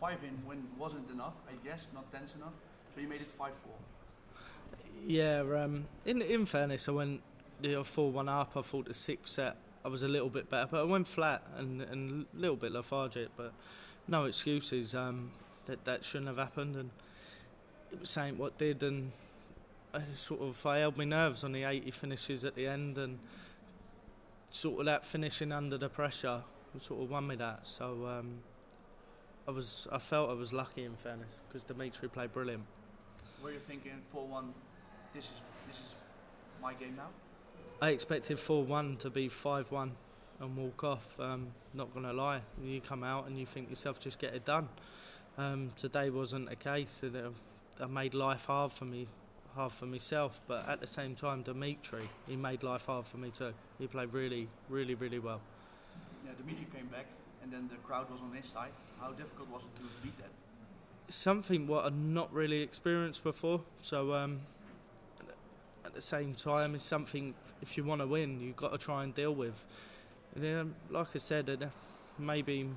5-in win wasn't enough, I guess, not tense enough. So you made it 5-4. Yeah, in fairness, I went 4-1 up. I thought the sixth set I was a little bit better, but I went flat and a little bit lethargic. But no excuses. That shouldn't have happened, and it was saying what did, and I held my nerves on the 80 finishes at the end, and sort of that finishing under the pressure sort of won me that. So I felt I was lucky, in fairness, because Dimitri played brilliant. Were you thinking 4-1? This is my game now. I expected 4-1 to be 5-1 and walk off. Not gonna lie, you come out and you think yourself, just get it done. Today wasn't the case. I made life hard for myself, but at the same time, Dimitri, he made life hard for me too. He played really, really, really well. Yeah, Dimitri came back, and then the crowd was on his side. How difficult was it to beat that? Something what I'd not really experienced before. So at the same time, it's something, if you want to win, you've got to try and deal with. And, like I said, maybe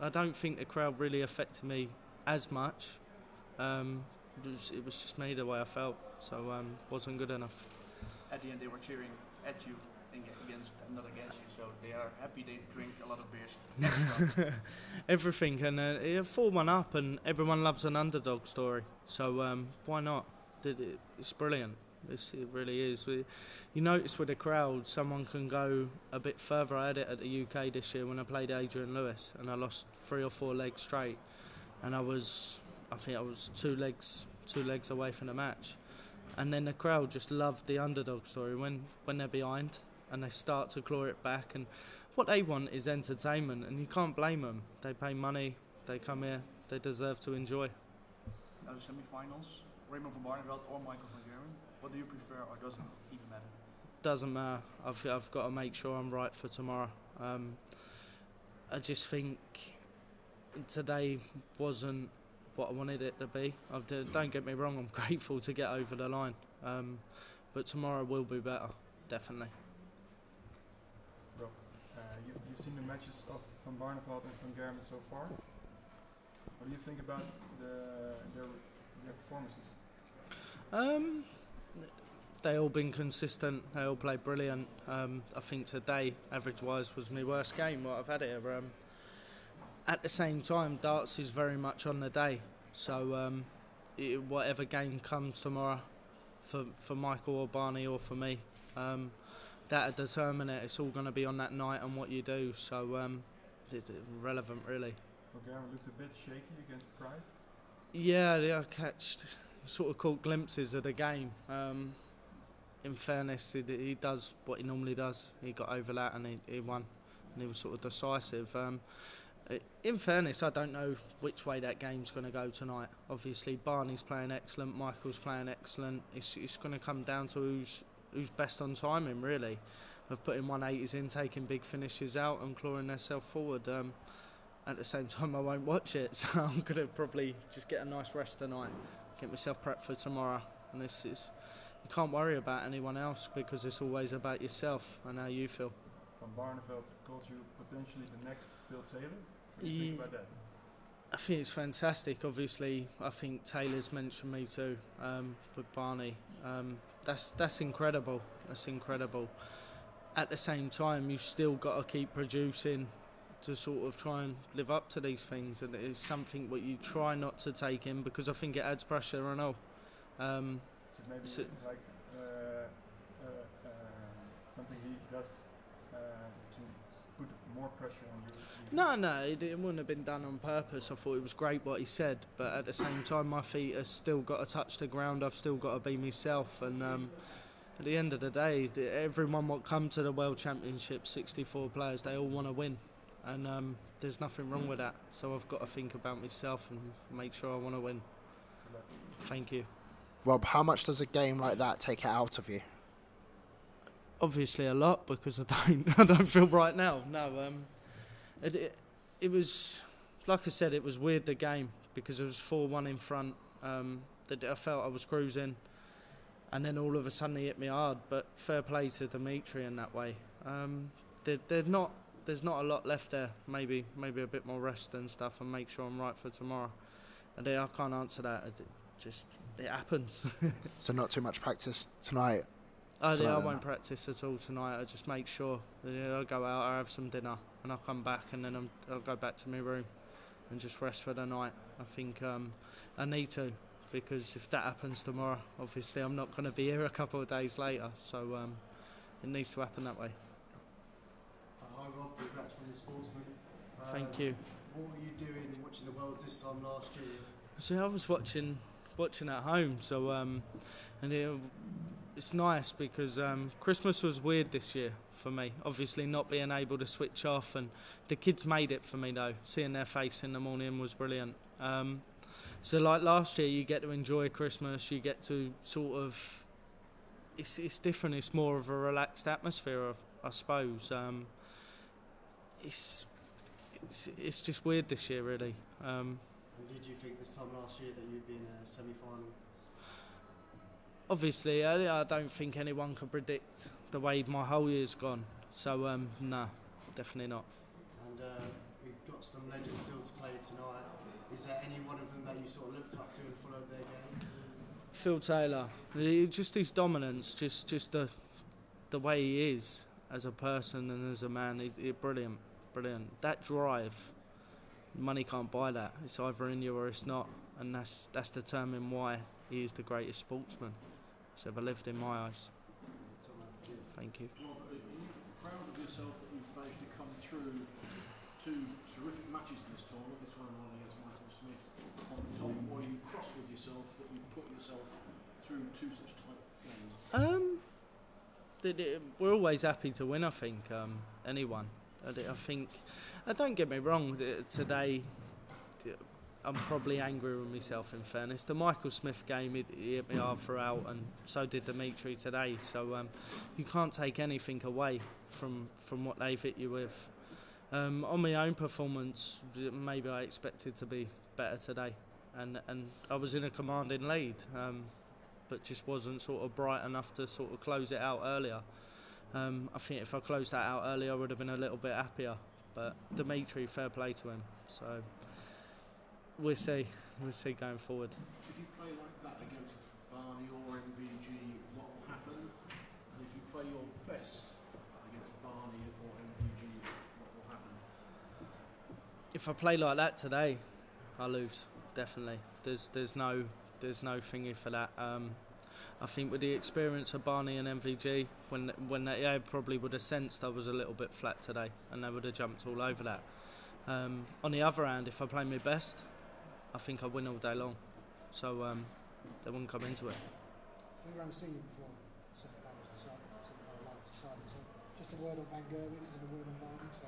I don't think the crowd really affected me as much. It was just me the way I felt, so wasn't good enough. At the end, they were cheering at you, against, not against you, so they are happy they drink a lot of beers. Everything, and 4-1 up, and everyone loves an underdog story, so why not? It's brilliant. It really is. You notice with the crowd, someone can go a bit further. I had it at the UK this year when I played Adrian Lewis, and I lost 3 or 4 legs straight, and I think I was two legs away from the match. And then the crowd just loved the underdog story when they're behind and they start to claw it back. And what they want is entertainment, and you can't blame them. They pay money, they come here, they deserve to enjoy. Now the semi-finals, Raymond van Barneveld or Michael van Gerwen. What do you prefer, or doesn't it even matter? Doesn't matter. I've got to make sure I'm right for tomorrow. I just think today wasn't what I wanted it to be. Don't get me wrong, I'm grateful to get over the line, but tomorrow will be better, definitely. Rob, you've seen the matches of Van Barneveld and Van Gerwen so far. What do you think about their performances? They all been consistent. They all played brilliant. I think today, average-wise, was my worst game what I've had here. At the same time, darts is very much on the day. So whatever game comes tomorrow, for Michael or Barney or for me, that'll determine it. It's all going to be on that night and what you do. So it's irrelevant, really. Van Gerwen looked a bit shaky against Price. Yeah, I sort of caught glimpses of the game. In fairness, he does what he normally does. He got over that and he won, and he was sort of decisive. In fairness, I don't know which way that game's going to go tonight. Obviously, Barney's playing excellent, Michael's playing excellent. It's going to come down to who's best on timing, really, of putting 180s in, taking big finishes out and clawing themselves forward. At the same time, I won't watch it, so I'm going to probably just get a nice rest tonight, get myself prepped for tomorrow. And you can't worry about anyone else, because it's always about yourself and how you feel. Van Barneveld called you potentially the next Phil Taylor. What do you think about that? I think it's fantastic. Obviously, I think Taylor's mentioned me too, with Barney. That's incredible. That's incredible. At the same time, you've still got to keep producing to sort of try and live up to these things, and it's something what you try not to take in, because I think it adds pressure and all. So maybe like something he does to put more pressure on you? No, it wouldn't have been done on purpose. I thought it was great what he said, but at the same time, my feet have still got to touch the ground. I've still got to be myself, and at the end of the day, everyone what come to the World Championship, 64 players, they all want to win, and there's nothing wrong with that. So I've got to think about myself and make sure I want to win. Thank you. Rob, how much does a game like that take it out of you? Obviously a lot, because I don't feel right now. No, it was, like I said, it was weird, the game, because it was 4-1 in front. I felt I was cruising, and then all of a sudden he hit me hard. But fair play to Dimitri in that way. They're not there's not a lot left there. Maybe a bit more rest and stuff, and make sure I'm right for tomorrow. And I can't answer that. It happens. So not too much practice tonight. I won't practice at all tonight. I just make sure that I go out, I have some dinner, and I'll come back, and then I'll go back to my room and just rest for the night. I think I need to, because if that happens tomorrow, obviously I'm not going to be here a couple of days later. So it needs to happen that way. Hi Rob, congrats for the sportsman. Thank you. What were you doing watching the Worlds this time last year? So I was watching at home. So and it's nice because Christmas was weird this year for me. Obviously not being able to switch off, and the kids made it for me though. Seeing their face in the morning was brilliant. So like last year, you get to enjoy Christmas. You get to sort of. It's different. It's more of a relaxed atmosphere, I suppose. It's just weird this year, really. And did you think this time last year that you'd be in a semi-final? Obviously, I don't think anyone could predict the way my whole year's gone. So, no, definitely not. And we've got some legends still to play tonight. Is there any one of them that you sort of looked up to and followed their game? Phil Taylor, just his dominance, just the way he is as a person and as a man, brilliant. That drive, money can't buy that. It's either in you or it's not, and that's determined why he is the greatest sportsman that's ever lived in my eyes. Thank you. Rob, are you proud of yourself that you've managed to come through two terrific matches in this tournament, this one against Michael Smith on top, or are you cross with yourself that you put yourself through two such tight games? We're always happy to win, I think, anyone. I think, don't get me wrong, today I'm probably angry with myself, in fairness. The Michael Smith game, it hit me hard throughout, and so did Dimitri today. So you can't take anything away from what they've hit you with. On my own performance, maybe I expected to be better today, and I was in a commanding lead, but just wasn't sort of bright enough to sort of close it out earlier. I think if I closed that out earlier, I would have been a little bit happier. But Dimitri, fair play to him. So we'll see going forward. If you play like that against Barney or MVG, what will happen? And if you play your best against Barney or MVG, what will happen? If I play like that today, I lose, definitely. There's no thingy for that. I think with the experience of Barney and MVG, when they probably would have sensed I was a little bit flat today, and they would have jumped all over that. On the other hand, if I play my best, I think I win all day long. So they wouldn't come into it. We were singing before semi-finals decided. So just a word on Van Gerwen and a word on Barney. So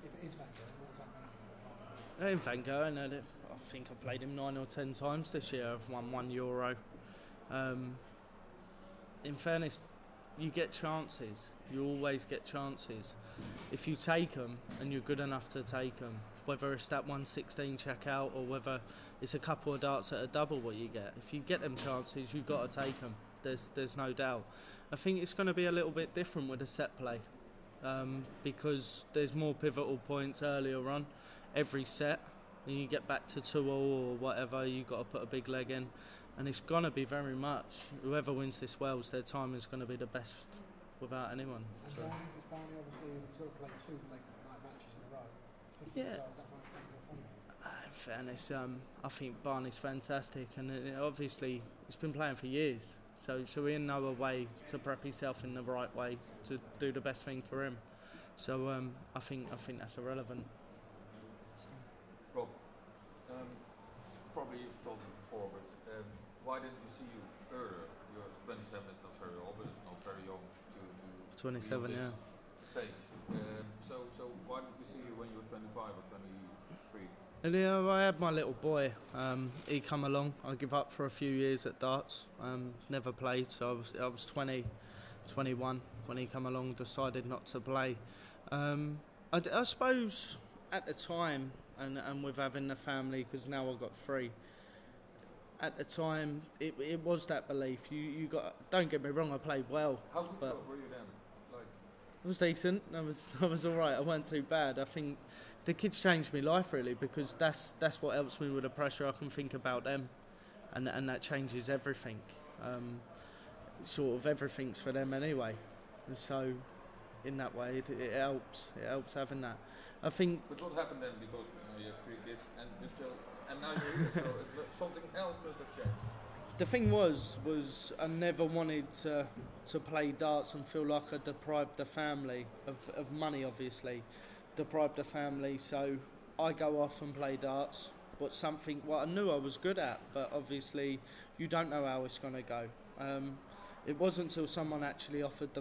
if it is Van Gerwen, what does that mean? In Van Gerwen, I think I played him 9 or 10 times this year. I've won €1. In fairness, you get chances. You always get chances. If you take them and you're good enough to take them, whether it's that 116 check out or whether it's a couple of darts at a double what you get, if you get them chances, you've got to take them. There's no doubt. I think it's going to be a little bit different with the set play because there's more pivotal points earlier on every set, and you get back to 2-2 or whatever, you've got to put a big leg in. And it's going to be very much, whoever wins this Wells, their time is going to be the best without anyone. And So. Barney obviously sort of played 2 late night matches in a row. Yeah. That might go In fairness, I think Barney's fantastic, and obviously he's been playing for years, so he know a way to prep himself in the right way to do the best thing for him. So I think that's irrelevant. Rob, probably you've told it before, but why didn't we see you earlier? You're 27, it's not very old, but it's not very young to 27, be on yeah. this stage. So why didn't we see you when you were 25 or 23? And I had my little boy. He come along. I give up for a few years at darts. Never played, so I was 20, 21 when he come along. Decided not to play. I suppose at the time, and with having the family, because now I've got 3. At the time, it was that belief. You got. Don't get me wrong. I played well. How good but were you then? It was decent. I was all right. I weren't too bad. I think the kids changed my life really, because that's what helps me with the pressure. I can think about them, and that changes everything. Sort of everything's for them anyway, and so in that way it helps. It helps having that. I think. But what happened then? Because you have 3 kids and you're still, and now you're here, so something else must have changed. The thing was I never wanted to play darts and feel like I deprived the family of money, obviously. Deprived the family, so I go off and play darts, but something what I knew I was good at, but obviously you don't know how it's going to go. It wasn't until someone actually offered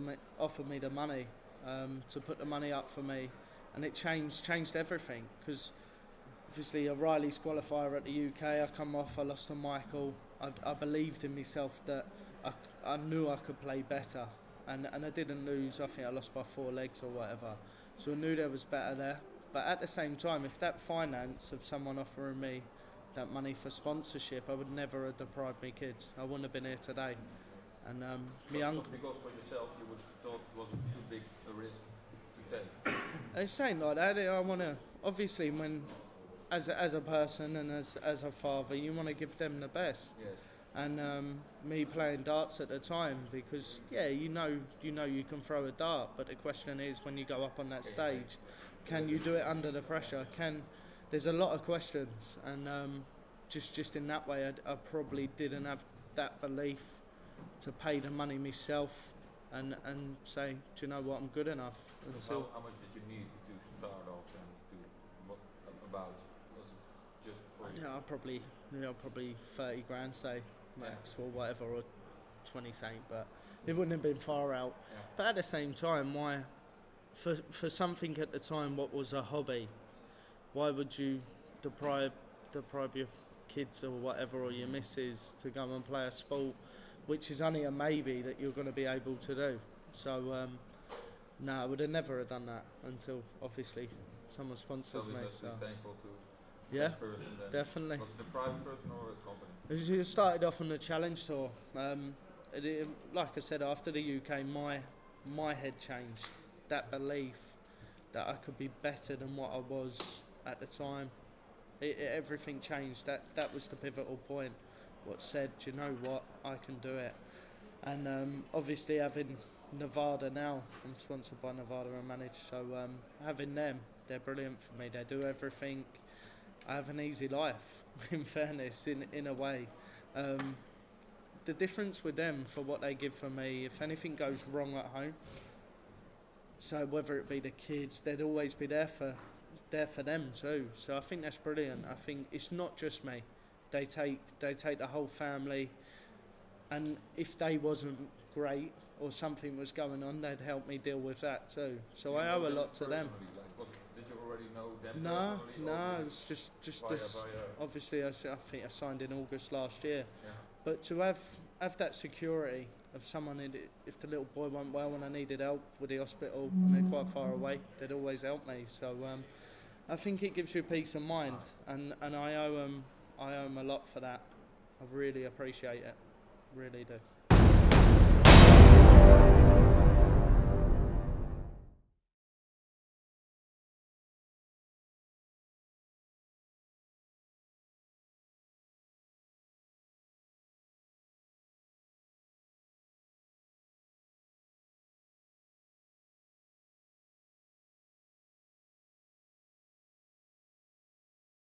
me the money to put the money up for me, and it changed everything, because obviously a Riley's qualifier at the UK, I come off, I lost to Michael. I believed in myself that I knew I could play better, and I didn't lose. I think I lost by 4 legs or whatever, so I knew there was better there. But at the same time, if that finance of someone offering me that money for sponsorship, I would never have deprived me kids. I wouldn't have been here today. And my uncle, because for yourself you would have thought it wasn't too big a risk to take. it's saying like that. I want to, obviously, when as a person and as a father, you want to give them the best. Yes. And me playing darts at the time, because you know you can throw a dart, but the question is, when you go up on that stage, can you do it under the pressure? There's a lot of questions, and just in that way, I probably didn't have that belief to pay the money myself and say, do you know what, I'm good enough. Until how much did you need to start off and to what about? Was it just for you? Probably 30 grand, say, max, or whatever, or 20 something, but it wouldn't have been far out. Yeah. But at the same time, why, for something at the time what was a hobby, why would you deprive your kids or whatever, or your missus, to go and play a sport which is only a maybe that you're going to be able to do? So no, I would have never have done that until obviously someone sponsors So we me. must So be thankful to yeah, that person then. definitely. Was it a private person or a company? It started off on the challenge tour. Like I said, after the UK, my head changed. That belief that I could be better than what I was at the time, everything changed. That was the pivotal point. What said, do you know what, I can do it. And obviously having Nevada now, I'm sponsored by Nevada and managed, so having them, they're brilliant for me. They do everything. I have an easy life, in fairness, in a way. The difference with them for what they give for me, if anything goes wrong at home, so whether it be the kids, they'd always be there for them too. So I think that's brilliant. I think it's not just me. They take the whole family, and if they wasn't great or something was going on, they'd help me deal with that too. So Do you I know owe a lot to them. Like, did you already know them No, personally? it's just via, this. via, Obviously, I think I signed in August last year. yeah. But to have that security of someone, if the little boy went well and I needed help with the hospital and they're quite far away, they'd always help me. So I think it gives you peace of mind, and I owe them a lot for that. I really appreciate it, really do.